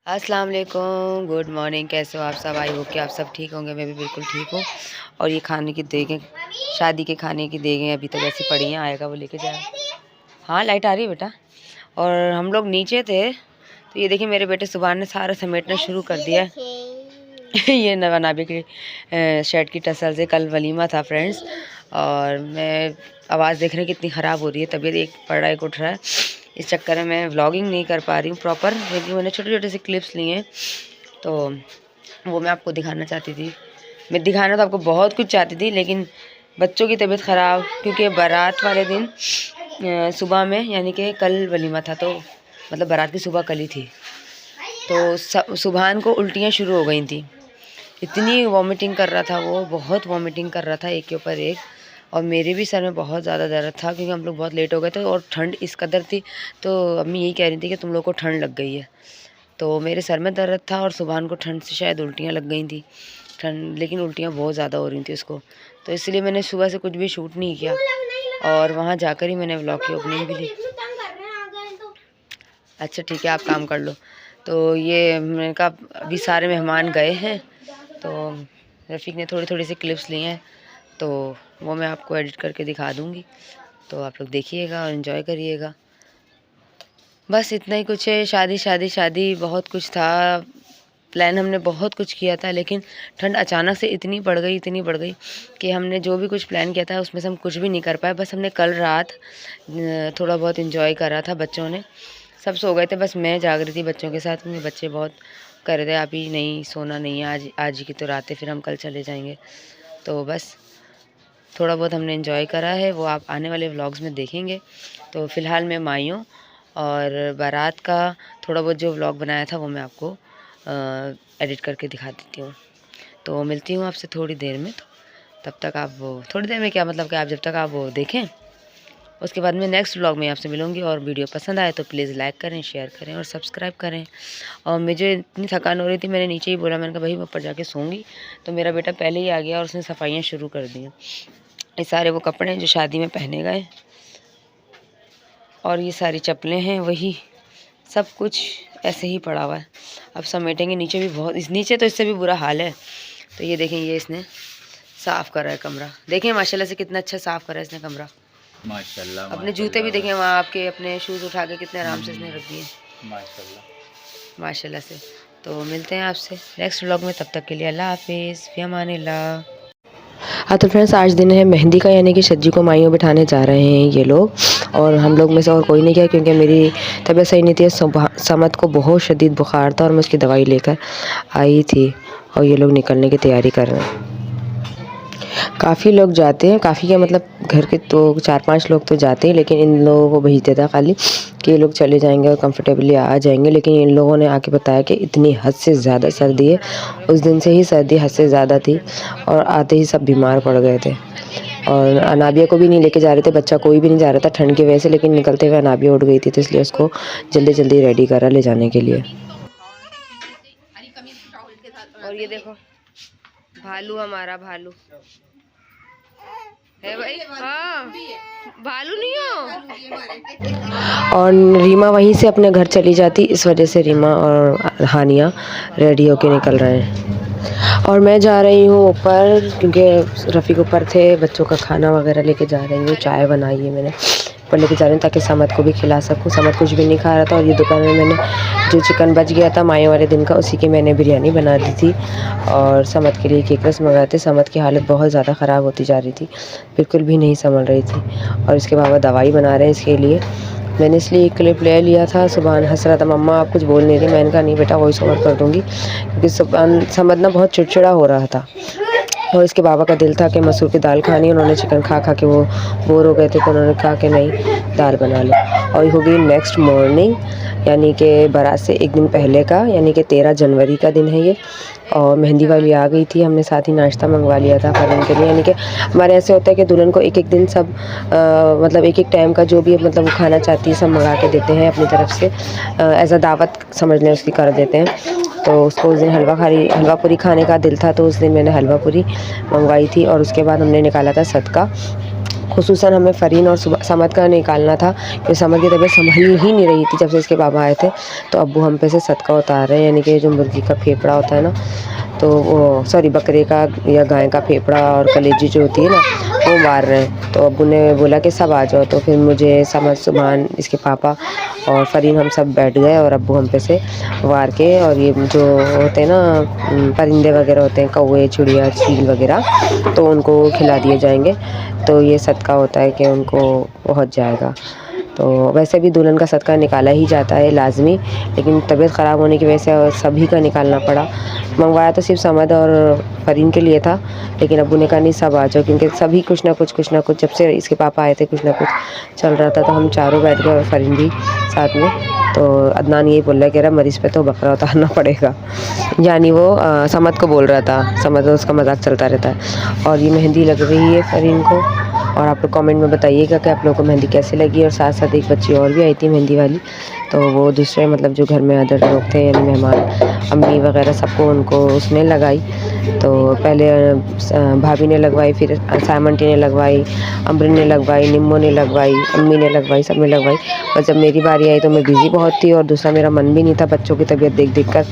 अस्सलाम वालेकुम, good morning. कैसे हो आप सब? आई होप कि आप सब ठीक होंगे। मैं भी बिल्कुल ठीक हूँ। और ये खाने की देगें, शादी के खाने की देगें अभी तक ऐसी पड़ी हैं, आएगा वो लेके जाएगा। हाँ, लाइट आ रही है बेटा। और हम लोग नीचे थे तो ये देखिए मेरे बेटे सुभान ने सारा समेटना शुरू कर दिया ये नवानाबी की शर्ट की टसल से कल वलीमा था फ्रेंड्स। और मैं आवाज़ देख रही हूँ कितनी ख़राब हो रही है, तबीयत एक पड़ रहा है, एक उठ रहा है। इस चक्कर में मैं व्लॉगिंग नहीं कर पा रही हूँ प्रॉपर, लेकिन मैंने छोटे छोटे से क्लिप्स लिए हैं तो वो मैं आपको दिखाना चाहती थी। मैं दिखाना तो आपको बहुत कुछ चाहती थी, लेकिन बच्चों की तबीयत ख़राब, क्योंकि बारात वाले दिन सुबह में, यानी कि कल वलीमा था, तो मतलब बारात की सुबह कल ही थी, तो सुबहान को उल्टियाँ शुरू हो गई थी। इतनी वॉमिटिंग कर रहा था वो, बहुत वॉमिटिंग कर रहा था एक के ऊपर एक। और मेरे भी सर में बहुत ज़्यादा दर्द था, क्योंकि हम लोग बहुत लेट हो गए थे और ठंड इस कदर थी। तो अम्मी यही कह रही थी कि तुम लोग को ठंड लग गई है। तो मेरे सर में दर्द था और सुबहान को ठंड से शायद उल्टियाँ लग गई थी। ठंड, लेकिन उल्टियाँ बहुत ज़्यादा हो रही थी उसको, तो इसलिए मैंने सुबह से कुछ भी शूट नहीं किया। और वहाँ जाकर ही मैंने व्लॉग की ओपनिंग भी ली। अच्छा ठीक है, आप काम कर लो। तो ये मैंने कहा अभी सारे मेहमान गए हैं, तो रफ़ीक ने थोड़ी थोड़ी सी क्लिप्स ली हैं, तो वो मैं आपको एडिट करके दिखा दूँगी। तो आप लोग देखिएगा और इन्जॉय करिएगा। बस इतना ही कुछ है। शादी शादी शादी बहुत कुछ था, प्लान हमने बहुत कुछ किया था, लेकिन ठंड अचानक से इतनी बढ़ गई, इतनी बढ़ गई कि हमने जो भी कुछ प्लान किया था उसमें से हम कुछ भी नहीं कर पाए। बस हमने कल रात थोड़ा बहुत इन्जॉय करा था। बच्चों ने सब सो गए थे, बस मैं जाग रही थी बच्चों के साथ। मेरे बच्चे बहुत कर रहे थे अभी नहीं सोना नहीं है, आज ही की तो रात है, फिर हम कल चले जाएंगे। तो बस थोड़ा बहुत हमने इन्जॉय करा है, वो आप आने वाले व्लॉग्स में देखेंगे। तो फ़िलहाल मैं माइयों और बारात का थोड़ा बहुत जो व्लॉग बनाया था वो मैं आपको एडिट करके दिखा देती हूँ। तो मिलती हूँ आपसे थोड़ी देर में। तो तब तक आप वो, थोड़ी देर में क्या मतलब कि आप जब तक आप वो देखें, उसके बाद में नेक्स्ट व्लॉग में आपसे मिलूँगी। और वीडियो पसंद आए तो प्लीज़ लाइक करें, शेयर करें और सब्सक्राइब करें। और मुझे इतनी थकान हो रही थी, मैंने नीचे ही बोला, मैंने कहा भाई मैं ऊपर जाके सोऊंगी। तो मेरा बेटा पहले ही आ गया और उसने सफाइयाँ शुरू कर दी। ये सारे वो कपड़े हैं जो शादी में पहने गए, और ये सारी चप्पलें हैं, वही सब कुछ ऐसे ही पड़ा हुआ है। अब समेटेंगे। नीचे भी बहुत, इस नीचे तो इससे भी बुरा हाल है। तो ये देखें, ये इसने साफ़ करा है कमरा। देखें माशाल्लाह से कितना अच्छा साफ़ करा है इसने कमरा, माशाल्लाह। अपने जूते भी देखें वहाँ, आपके अपने शूज़ उठा के कितने आराम से इसने रख दिए माशाल्लाह से। तो मिलते हैं आपसे नेक्स्ट व्लॉग में, तब तक के लिए अल्लाह हाफिज़, फ़ी अमानिल्लाह। हाँ तो फ्रेंड्स, आज दिन है मेहंदी का, यानी कि सज्जी को माइयों बिठाने जा रहे हैं ये लोग। और हम लोग में से और कोई नहीं गया, क्योंकि मेरी तबीयत सही नहीं थी। समत को बहुत शदीद बुखार था और मैं उसकी दवाई लेकर आई थी, और ये लोग निकलने की तैयारी कर रहे हैं। काफ़ी लोग जाते हैं, काफ़ी क्या मतलब घर के तो 4-5 लोग तो जाते हैं, लेकिन इन लोगों को भेज देता खाली कि ये लोग चले जाएंगे और कंफर्टेबली आ जाएंगे। लेकिन इन लोगों ने आके बताया कि इतनी हद से ज़्यादा सर्दी है, उस दिन से ही सर्दी हद से ज़्यादा थी, और आते ही सब बीमार पड़ गए थे। और अनाबिया को भी नहीं लेके जा रहे थे, बच्चा कोई भी नहीं जा रहा था ठंड की वजह से, लेकिन निकलते हुए अनाबिया उठ गई थी, तो इसलिए उसको जल्दी जल्दी रेडी करा ले जाने के लिए। और ये देखो भालू, हमारा भालू है भाई। हाँ, भालू नहीं हो। और रीमा वहीं से अपने घर चली जाती, इस वजह से रीमा और हानिया रेडी होके निकल रहे हैं। और मैं जा रही हूँ ऊपर, क्योंकि रफ़ीक ऊपर थे, बच्चों का खाना वगैरह लेके जा रही हूँ। चाय बनाई है मैंने, ऊपर लेके जा रही हूँ ताकि समत को भी खिला सकूँ। समत कुछ भी नहीं खा रहा था, और ये दोपहर में मैंने जो चिकन बच गया था मायों वाले दिन का, उसी की मैंने बिरयानी बना दी थी। और समत के लिए केक रस मंगाए थे। समत की हालत बहुत ज़्यादा ख़राब होती जा रही थी, बिल्कुल भी नहीं संभल रही थी। और इसके बाबा दवाई बना रहे हैं इसके लिए। मैंने इसलिए एक क्लिप ले लिया था। सुबह हंस रहा था, मम्मा आप कुछ बोल नहीं रही। मैंने कहा नहीं बेटा, वॉइस ओवर कर दूँगी, क्योंकि सुबह समझना बहुत चिड़चिड़ा हो रहा था। और इसके बाबा का दिल था कि मसूर की दाल खानी, उन्होंने चिकन खा खा के वो बोर हो गए थे, तो उन्होंने कहा कि नहीं, दाल बना लो। और ये हो गई नेक्स्ट मॉर्निंग, यानी कि बारात से एक दिन पहले का, यानी कि 13 जनवरी का दिन है ये। और मेहंदी वाली आ गई थी, हमने साथ ही नाश्ता मंगवा लिया था फ़रन के लिए। यानी कि हमारे ऐसे होता है कि दुल्हन को एक एक दिन सब मतलब एक एक टाइम का जो भी मतलब वो खाना चाहती है सब मंगा के देते हैं अपनी तरफ से, एज अ दावत समझ लें उसकी कर देते हैं। तो उसको उस दिन हलवा पूरी खाने का दिल था, तो उस दिन मैंने हलवा पूरी मंगवाई थी। और उसके बाद हमने निकाला था सदका, खुसूसन हमें फ़रीन और समद का निकालना था, क्योंकि समद की तबीयत संभल ही नहीं रही थी जब से इसके पापा आए थे। तो अब्बू हम पे से सदका उतार रहे हैं, यानी कि जो मुर्गी का फेफड़ा होता है ना, तो वो सॉरी बकरे का या गाय का फेफड़ा और कलेजी जो होती है ना, वो मार रहे हैं। तो अब्बू ने बोला कि सब आ जाओ, तो फिर मुझे समद, सुभान, इसके पापा और फ़रीन हम सब बैठ गए और अब्बू हम पे से वार के, और ये जो होते हैं ना परिंदे वगैरह होते हैं, कौवे, चिड़िया, चील वगैरह, तो उनको खिला दिए जाएंगे। तो ये सदका होता है कि उनको पहुंच जाएगा। तो वैसे भी दुल्हन का सदका निकाला ही जाता है लाजमी, लेकिन तबीयत ख़राब होने की वजह से सभी का निकालना पड़ा। मंगवाया तो सिर्फ समद और फ़रीन के लिए था, लेकिन अब्बू ने कहा नहीं सब आ जाओ, क्योंकि सभी कुछ ना कुछ जब से इसके पापा आए थे कुछ ना कुछ चल रहा था। तो हम चारों बैठ गए और फ़रीन भी साथ में। तो अदनान यही बोल रहा है, कह रहा मरीज़ पे तो बकरा उतारना पड़ेगा, यानी वो समद को बोल रहा था। समद उसका मजाक चलता रहता है। और ये मेहंदी लग रही है फ़रीन को, और आप लोग कमेंट में बताइएगा कि आप लोगों को मेहंदी कैसी लगी। और साथ साथ एक बच्ची और भी आई थी मेहंदी वाली, तो वो दूसरे मतलब जो घर में अदर लोग थे, यानी मेहमान, अम्मी वगैरह, सबको उनको उसने लगाई। तो पहले भाभी ने लगवाई, फिर सामंटी ने लगवाई, अमरीन ने लगवाई, निम्मो ने लगवाई, अम्मी ने लगवाई, सब ने लगवाई। और जब मेरी बारी आई तो मैं बिज़ी बहुत थी, और दूसरा मेरा मन भी नहीं था बच्चों की तबीयत देख कर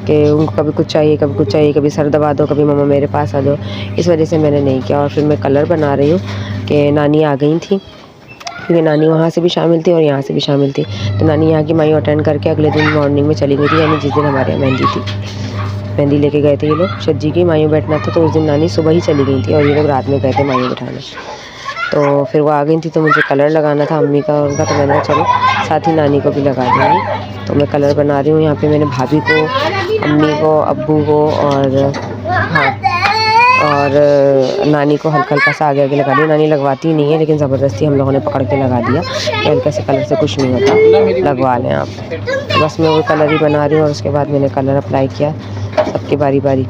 कि उनको कभी कुछ चाहिए, कभी कुछ चाहिए, कभी सर दबा दो, कभी मम्मा मेरे पास आ दो। इस वजह से मैंने नहीं किया। और फिर मैं कलर बना रही हूँ कि नानी आ गई थी, क्योंकि नानी वहाँ से भी शामिल थी और यहाँ से भी शामिल थी। तो नानी यहाँ की माई अटेंड करके अगले दिन मॉर्निंग में चली गई थी, यानी जिस दिन हमारे यहाँ मेहंदी थी। मेहंदी लेके गए थे ये लोग, शज्जी की मायूं बैठना था, तो उस दिन नानी सुबह ही चली गई थी और ये लोग रात में गए थे मायूं बैठाने। तो फिर वो आ गई थी, तो मुझे कलर लगाना था अम्मी का और उनका, तो मैंने चलो साथ ही नानी को भी लगा दूँगी। तो मैं कलर बना रही हूँ यहाँ पे। मैंने भाभी को, अम्मी को, अब्बू को और हाँ और नानी को हल्का हल्का सा आगे आगे लगा दिया। नानी लगवाती ही नहीं है, लेकिन ज़बरदस्ती हम लोगों ने पकड़ के लगा दिया कि हल्के से कलर से कुछ नहीं होता, लगवा लें आप। बस मैं वो कलर ही बना रही हूँ और उसके बाद मैंने कलर अप्लाई किया सबकी बारी बारी।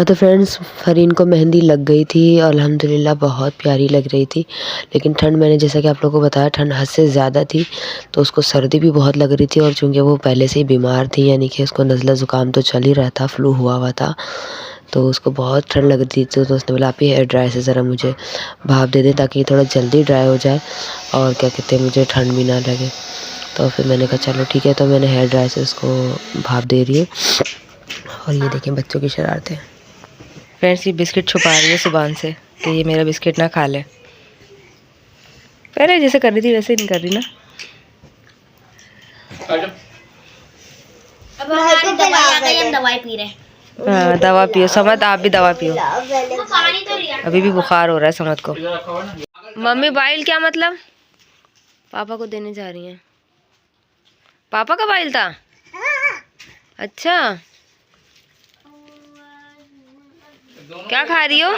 तो फ्रेंड्स, फ़रीन को मेहंदी लग गई थी और अल्हम्दुलिल्लाह बहुत प्यारी लग रही थी। लेकिन ठंड, मैंने जैसा कि आप लोगों को बताया, ठंड हद से ज़्यादा थी, तो उसको सर्दी भी बहुत लग रही थी। और चूँकि वो पहले से ही बीमार थी, यानी कि उसको नज़ला ज़ुकाम तो चल ही रहा था, फ्लू हुआ था, तो उसको बहुत ठंड लग रही थी। तो उसने बोला आप ही हेयर ड्रायर से ज़रा मुझे भाप दे दें, ताकि थोड़ा जल्दी ड्राई हो जाए और क्या कहते हैं, मुझे ठंड भी ना लगे। तो फिर मैंने कहा चलो ठीक है, तो मैंने हेयर ड्रायर से उसको भाप दे रही हूँ। और ये देखें बच्चों की शरारतें। फ्रेंड्स, ये बिस्किट छुपा रही है सुभान से कि ये मेरा बिस्किट ना खा ले। पहले जैसे कर रही थी वैसे नहीं कर रही ना। अब हमारी दवाई आ गई, हम दवाई पी रहे हैं। हाँ, दवा पियो समद, आप भी दवा पियो। अभी भी बुखार हो रहा है समद को। मम्मी बाइल क्या मतलब? पापा को देने जा रही हैं। पापा का बाइल था? अच्छा, क्या खा रही हो?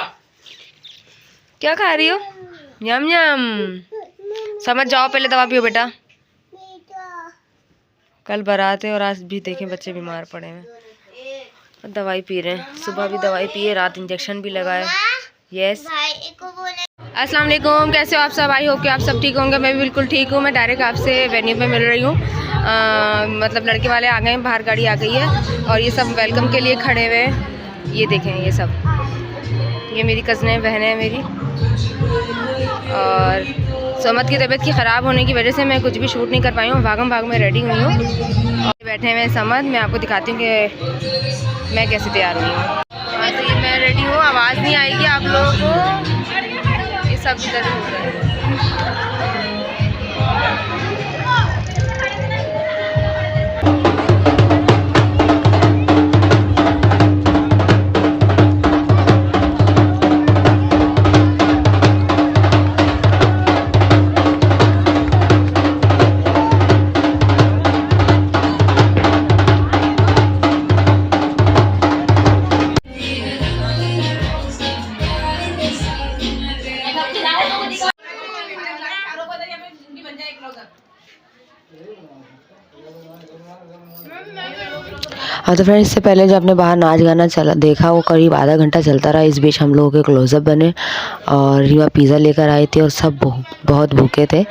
क्या खा रही हो? यम यम। समझ जाओ, पहले दवा पियो बेटा। कल बारात है और आज भी देखें बच्चे बीमार पड़े हैं। दवाई पी रहे हैं, सुबह भी दवाई पिए, रात इंजेक्शन भी लगाए। यस। अस्सलाम वालेकुम, कैसे हो आप सब? आई होप कि आप सब ठीक होंगे। मैं भी बिल्कुल ठीक हूँ। मैं डायरेक्ट आपसे वेन्यू पे मिल रही हूँ। मतलब लड़के वाले आ गए हैं, बाहर गाड़ी आ गई है और ये सब वेलकम के लिए खड़े हुए हैं। ये देखें, ये सब, ये मेरी कज़नें, बहनें हैं मेरी। और समद की तबीयत की ख़राब होने की वजह से मैं कुछ भी शूट नहीं कर पाई हूँ। भागम भाग में रेडी हुई हूँ और बैठे हुए समद। मैं आपको दिखाती हूँ कि मैं कैसे तैयार हुई हूँ। हाँ, तो ये मैं रेडी हूँ, आवाज़ नहीं आएगी आप लोगों को। ये सब इधर हो रहा है। हाँ तो फ्रेंड्स, इससे पहले जो आपने बाहर नाच गाना चला देखा वो करीब आधा घंटा चलता रहा। इस बीच हम लोगों के क्लोजअप बने और रीमा पिज़्ज़ा लेकर आई थी और सब बहुत भूखे थे,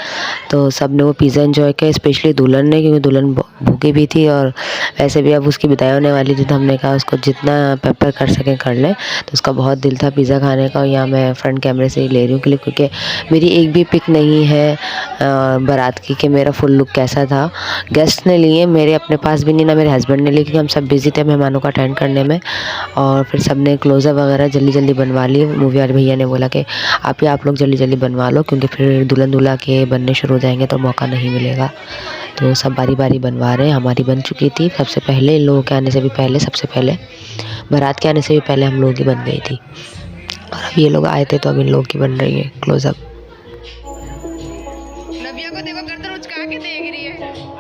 तो सब ने वो पिज़्ज़ा एंजॉय किया, स्पेशली दुल्हन ने, क्योंकि दुल्हन भूखी भी थी और वैसे भी अब उसकी विदाई होने वाली थी, तो हमने कहा उसको जितना पेपर कर सकें कर लें। तो उसका बहुत दिल था पिज़्ज़ा खाने का। और यहाँ मैं फ्रंट कैमरे से ही ले रही हूँ क्लिप, क्योंकि मेरी एक भी पिक नहीं है बारात की कि मेरा फुल लुक कैसा था। गेस्ट ने लिए, मेरे अपने पास भी नहीं, ना मेरे हस्बैंड ने लिए, क्योंकि हम सब बिज़ी थे मेहमानों को अटेंड करने में। और फिर सब ने क्लोजअप वगैरह जल्दी जल्दी बनवा लिए। मूवी वाले भैया ने बोला कि आप लोग जल्दी जल्दी बनवा लो, क्योंकि फिर दुल्हन दूल्हा के बनने शुरू हो जाएंगे तो मौका नहीं मिलेगा। तो सब बारी बारी बनवा रहे हैं। हमारी बन चुकी थी सबसे पहले, इन लोगों के आने से भी पहले, सबसे पहले बारात के आने से भी पहले हम लोगों की बन गई थी। और अब ये लोग आए थे तो अब इन लोगों की बन रही है क्लोजअप। नबिया को देखो गर्दन उचका के देख रही है।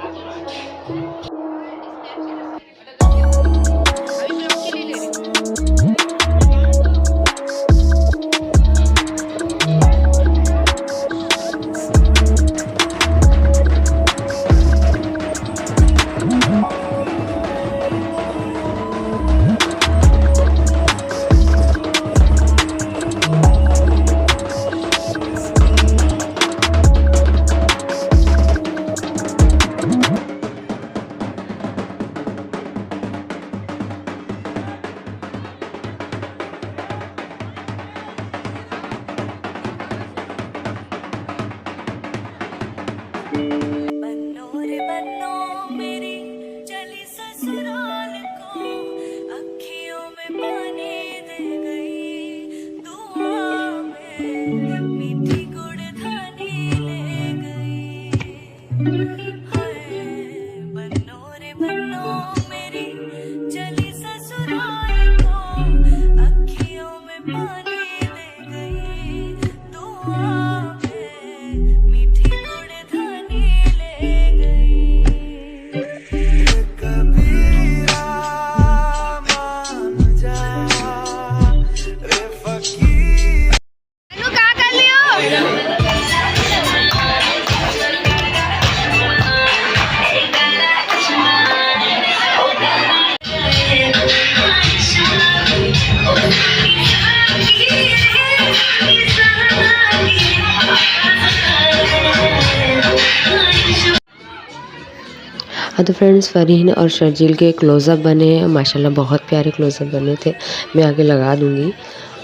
हाँ तो फ्रेंड्स, फरहीन और शर्जील के क्लोज़अप बने हैं माशाल्लाह, बहुत प्यारे क्लोज़अप बने थे। मैं आगे लगा दूँगी।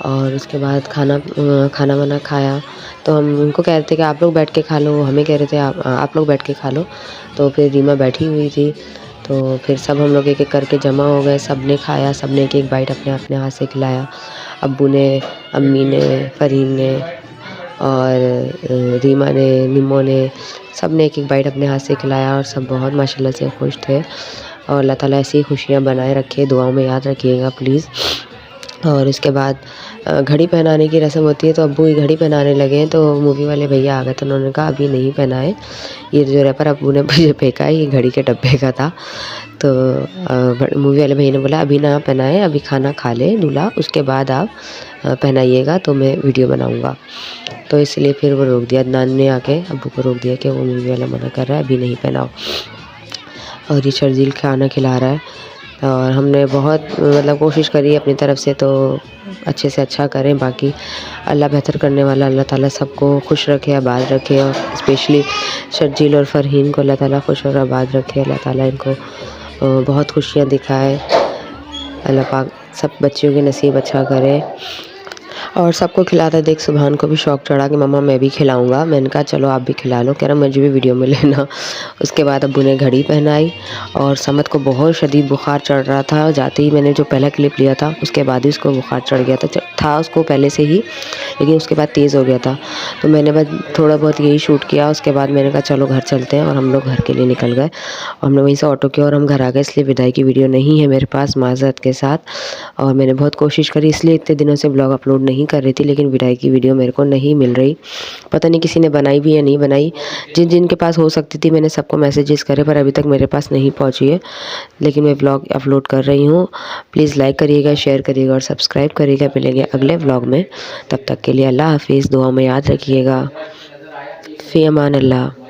और उसके बाद खाना वाना खाया तो हम उनको कह रहे थे कि आप लोग बैठ के खा लो, हमें कह रहे थे आप लोग बैठ के खा लो। तो फिर रीमा बैठी हुई थी, तो फिर सब हम लोग एक एक करके जमा हो गए। सब ने खाया, सब ने एक एक बाइट अपने अपने हाथ से खिलाया। अब्बू ने, अम्मी ने, फरहीन ने और रीमा ने, निमो ने, सब ने एक एक बाइट अपने हाथ से खिलाया और सब बहुत माशाल्लाह से खुश थे। और अल्लाह ताला ऐसी खुशियाँ बनाए रखे, दुआओं में याद रखिएगा प्लीज़। और इसके बाद घड़ी पहनाने की रस्म होती है, तो अब्बू ही घड़ी पहनाने लगे हैं। तो मूवी वाले भैया आ गए, तो उन्होंने कहा अभी नहीं पहनाए, ये जो रैपर अब्बू ने मुझे फेंका है ये घड़ी के डब्बे का था। तो मूवी वाले भैया ने बोला अभी ना पहनाए, अभी खाना खा ले दूल्हा, उसके बाद आप पहनाइएगा तो मैं वीडियो बनाऊँगा। तो इसलिए फिर वो रोक दिया, अदनान ने आके अब्बू को रोक दिया कि वो मूवी वाला मना कर रहा है, अभी नहीं पहनाओ। और ये शर्जील खाना खिला रहा है। और हमने बहुत मतलब कोशिश करी अपनी तरफ से, तो अच्छे से अच्छा करें। बाकी अल्लाह बेहतर करने वाला, अल्लाह ताला सबको खुश रखे, आबाद रखे। और स्पेशली शर्जील और फरहीन को अल्लाह ताला खुश और आबाद रखे। अल्लाह ताला इनको बहुत खुशियाँ दिखाए। अल्लाह पाक सब बच्चियों के नसीब अच्छा करे। और सबको खिलाता देख सुभान को भी शौक़ चढ़ा कि मम्मा मैं भी खिलाऊंगा। मैंने कहा चलो आप भी खिला लो, कह रहा मुझे भी वीडियो में लेना। उसके बाद अब्बू ने घड़ी पहनाई और समत को बहुत शदीद बुखार चढ़ रहा था। जाते ही मैंने जो पहला क्लिप लिया था उसके बाद ही उसको बुखार चढ़ गया था उसको पहले से ही, लेकिन उसके बाद तेज़ हो गया था। तो मैंने बस थोड़ा बहुत यही शूट किया। उसके बाद मैंने कहा चलो घर चलते हैं, और हम लोग घर के लिए निकल गए। और हमने वहीं से ऑटो किया और हम घर आ गए। इसलिए विदाई की वीडियो नहीं है मेरे पास, माज़रत के साथ। और मैंने बहुत कोशिश करी, इसलिए इतने दिनों से ब्लॉग अपलोड नहीं कर रही थी, लेकिन विदाई की वीडियो मेरे को नहीं मिल रही। पता नहीं किसी ने बनाई भी या नहीं बनाई। जिन के पास हो सकती थी मैंने सबको मैसेजेस करे, पर अभी तक मेरे पास नहीं पहुंची है। लेकिन मैं ब्लॉग अपलोड कर रही हूँ। प्लीज़ लाइक करिएगा, शेयर करिएगा और सब्सक्राइब करिएगा। मिलेंगे अगले व्लॉग में, तब तक के लिए अल्लाह हाफिज़। दुआ में याद रखिएगा। फ़ी अमान अल्लाह।